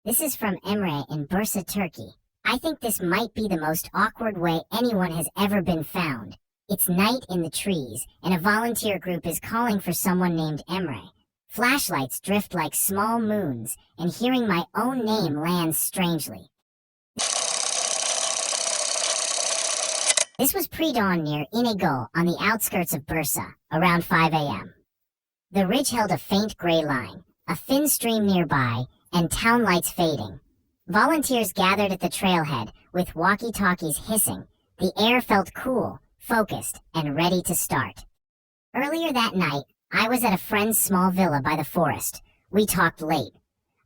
This is from Emre in Bursa, Turkey. I think this might be the most awkward way anyone has ever been found. It's night in the trees, and a volunteer group is calling for someone named Emre. Flashlights drift like small moons, and hearing my own name lands strangely. This was pre-dawn near İnegöl on the outskirts of Bursa, around 5 a.m. The ridge held a faint gray line, a thin stream nearby, and town lights fading. Volunteers gathered at the trailhead, with walkie-talkies hissing. The air felt cool, focused, and ready to start. Earlier that night, I was at a friend's small villa by the forest. We talked late.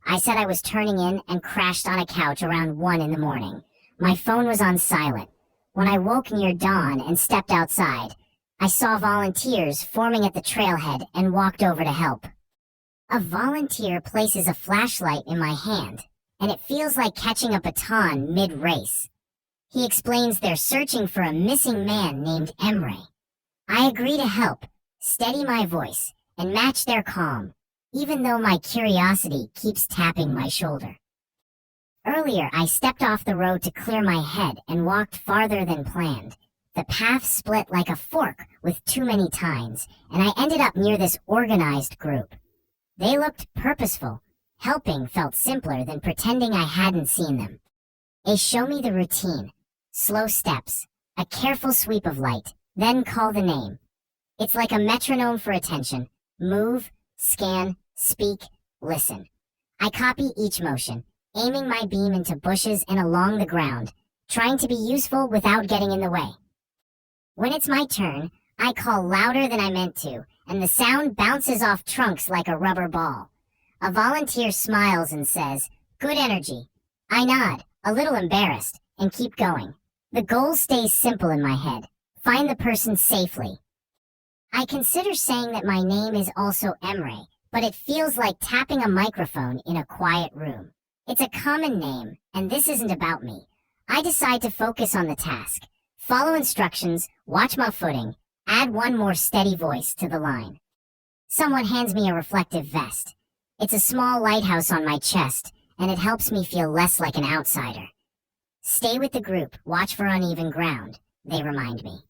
I said I was turning in and crashed on a couch around 1 in the morning. My phone was on silent. When I woke near dawn and stepped outside, I saw volunteers forming at the trailhead and walked over to help. A volunteer places a flashlight in my hand, and it feels like catching a baton mid-race. He explains they're searching for a missing man named Emre. I agree to help, steady my voice, and match their calm, even though my curiosity keeps tapping my shoulder. Earlier, I stepped off the road to clear my head and walked farther than planned. The path split like a fork with too many tines, and I ended up near this organized group. They looked purposeful. Helping felt simpler than pretending I hadn't seen them. They show me the routine. Slow steps, a careful sweep of light, then call the name. It's like a metronome for attention. Move, scan, speak, listen. I copy each motion, aiming my beam into bushes and along the ground, trying to be useful without getting in the way. When it's my turn, I call louder than I meant to, and the sound bounces off trunks like a rubber ball. A volunteer smiles and says, "Good energy." I nod, a little embarrassed, and keep going. The goal stays simple in my head. Find the person safely. I consider saying that my name is also Emre, but it feels like tapping a microphone in a quiet room. It's a common name, and this isn't about me. I decide to focus on the task. Follow instructions, watch my footing, add one more steady voice to the line. Someone hands me a reflective vest. It's a small lighthouse on my chest, and it helps me feel less like an outsider. Stay with the group, watch for uneven ground, they remind me.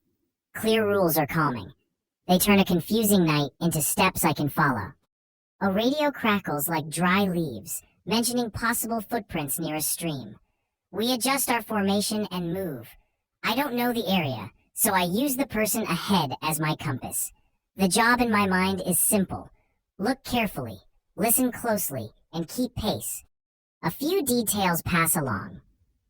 Clear rules are calming. They turn a confusing night into steps I can follow. A radio crackles like dry leaves, mentioning possible footprints near a stream. We adjust our formation and move. I don't know the area, so I use the person ahead as my compass. The job in my mind is simple. Look carefully, listen closely, and keep pace. A few details pass along.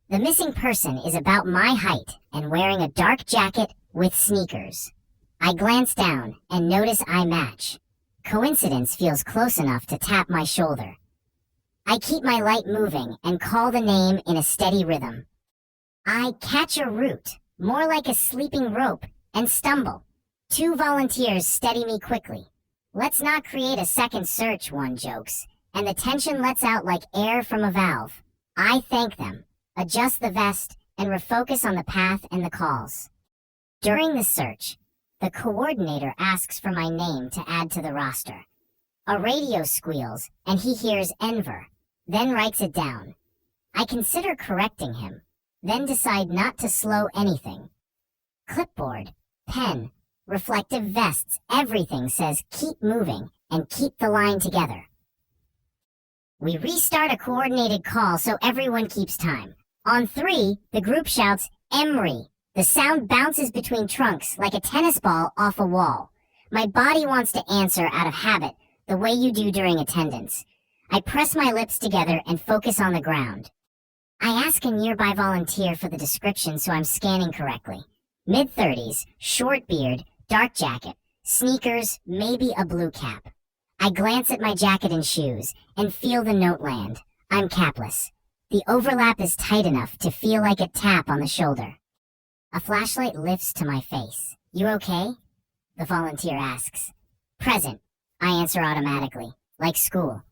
The missing person is about my height and wearing a dark jacket with sneakers. I glance down and notice I match. Coincidence feels close enough to tap my shoulder. I keep my light moving and call the name in a steady rhythm. I catch a root, more like a sleeping rope, and stumble. 2 volunteers steady me quickly. "Let's not create a second search," one jokes, and the tension lets out like air from a valve. I thank them, adjust the vest, and refocus on the path and the calls. During the search, the coordinator asks for my name to add to the roster. A radio squeals, and he hears Enver, then writes it down. I consider correcting him, then decide not to slow anything. Clipboard, pen, reflective vests, everything says keep moving and keep the line together. We restart a coordinated call so everyone keeps time. On 3, the group shouts, "Emre." The sound bounces between trunks like a tennis ball off a wall. My body wants to answer out of habit, the way you do during attendance. I press my lips together and focus on the ground. I ask a nearby volunteer for the description so I'm scanning correctly. Mid-30s, short beard, dark jacket, sneakers, maybe a blue cap. I glance at my jacket and shoes and feel the note land. I'm capless. The overlap is tight enough to feel like a tap on the shoulder. A flashlight lifts to my face. "You okay?" the volunteer asks. "Present," I answer automatically, like school.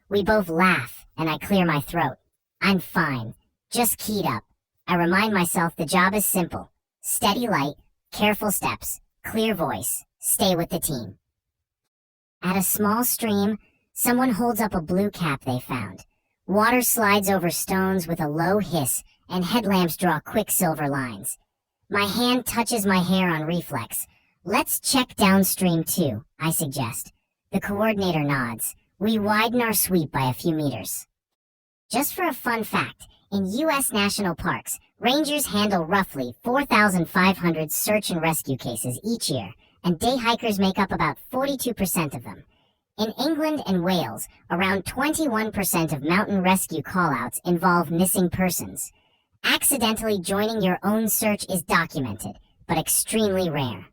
We both laugh, and I clear my throat. "I'm fine, just keyed up." I remind myself the job is simple. Steady light, careful steps, clear voice, stay with the team. At a small stream, someone holds up a blue cap they found. Water slides over stones with a low hiss, and headlamps draw quick silver lines. My hand touches my hair on reflex. Let's check downstream too, I suggest. The coordinator nods. We widen our sweep by a few meters. Just for a fun fact, in U.S. national parks, rangers handle roughly 4,500 search and rescue cases each year, and day hikers make up about 42% of them. In England and Wales, around 21% of mountain rescue callouts involve missing persons. Accidentally joining your own search is documented, but extremely rare.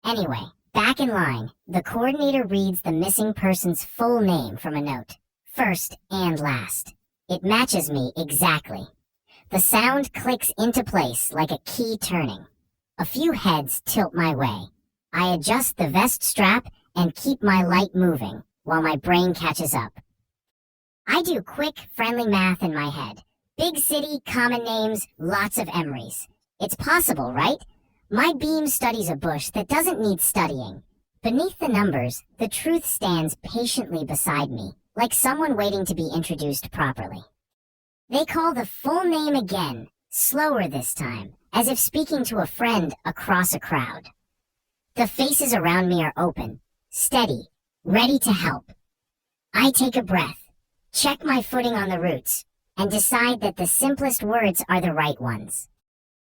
Anyway, back in line, the coordinator reads the missing person's full name from a note, first and last. It matches me exactly. The sound clicks into place like a key turning. A few heads tilt my way. I adjust the vest strap and keep my light moving while my brain catches up. I do quick, friendly math in my head. Big city, common names, lots of Emerys. It's possible, right? My beam studies a bush that doesn't need studying. Beneath the numbers, the truth stands patiently beside me, like someone waiting to be introduced properly. They call the full name again, slower this time, as if speaking to a friend across a crowd. The faces around me are open, steady, ready to help. I take a breath, check my footing on the roots, and decide that the simplest words are the right ones.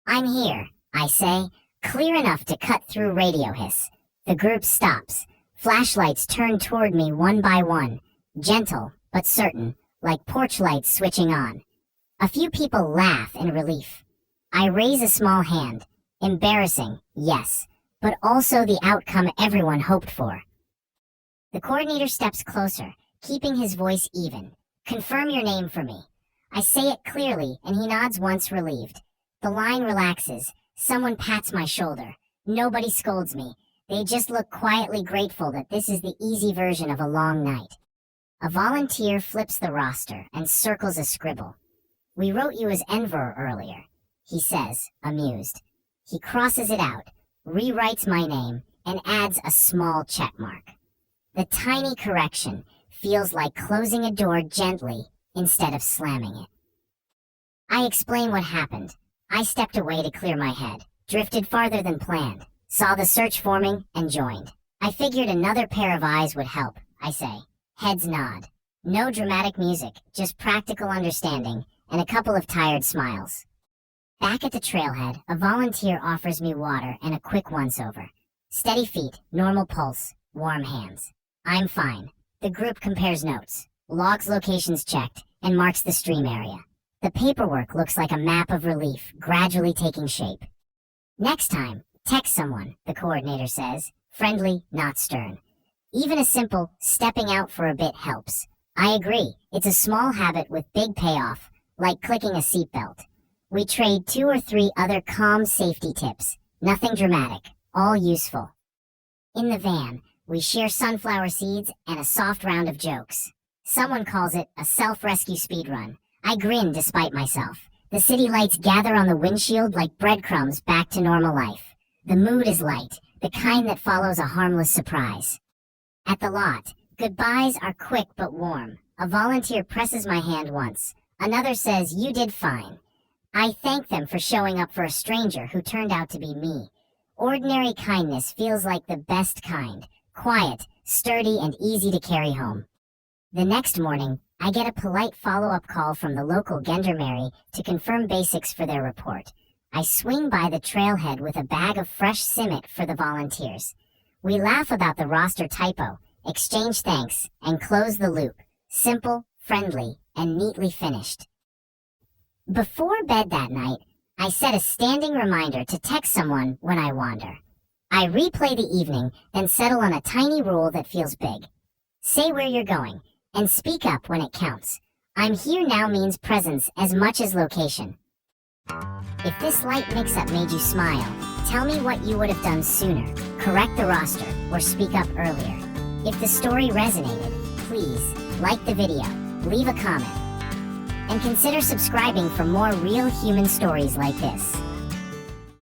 I'm here, I say, clear enough to cut through radio hiss. The group stops. Flashlights turn toward me one by one, gentle but certain, like porch lights switching on. A few people laugh in relief. I raise a small hand. Embarrassing, yes, but also the outcome everyone hoped for. The coordinator steps closer, keeping his voice even. Confirm your name for me. I say it clearly, and he nods once relieved. The line relaxes. Someone pats my shoulder. Nobody scolds me. They just look quietly grateful that this is the easy version of a long night. A volunteer flips the roster and circles a scribble. We wrote you as Enver earlier, he says, amused. He crosses it out, rewrites my name, and adds a small checkmark. The tiny correction feels like closing a door gently instead of slamming it. I explain what happened. I stepped away to clear my head, drifted farther than planned, saw the search forming, and joined. I figured another pair of eyes would help, I say. Heads nod. No dramatic music, just practical understanding, and a couple of tired smiles. Back at the trailhead, a volunteer offers me water and a quick once-over. Steady feet, normal pulse, warm hands. I'm fine. The group compares notes, logs locations checked, and marks the stream area. The paperwork looks like a map of relief, gradually taking shape. Next time, text someone, the coordinator says, friendly, not stern. Even a simple, stepping out for a bit helps. I agree, it's a small habit with big payoff, like clicking a seatbelt. We trade 2 or 3 other calm safety tips, nothing dramatic, all useful. In the van, we share sunflower seeds and a soft round of jokes. Someone calls it a self-rescue speedrun. I grin despite myself. The city lights gather on the windshield like breadcrumbs back to normal life. The mood is light, the kind that follows a harmless surprise. At the lot, goodbyes are quick but warm. A volunteer presses my hand once. Another says, you did fine. I thank them for showing up for a stranger who turned out to be me. Ordinary kindness feels like the best kind. Quiet, sturdy, and easy to carry home. The next morning, I get a polite follow-up call from the local gendarmerie to confirm basics for their report. I swing by the trailhead with a bag of fresh simmet for the volunteers. We laugh about the roster typo, exchange thanks, and close the loop. Simple, friendly, and neatly finished. Before bed that night, I set a standing reminder to text someone when I wander. I replay the evening, then settle on a tiny rule that feels big. Say where you're going, and speak up when it counts. I'm here now means presence as much as location. If this light mix-up made you smile, tell me what you would have done sooner. Correct the roster, or speak up earlier. If the story resonated, please like the video, leave a comment, and consider subscribing for more real human stories like this.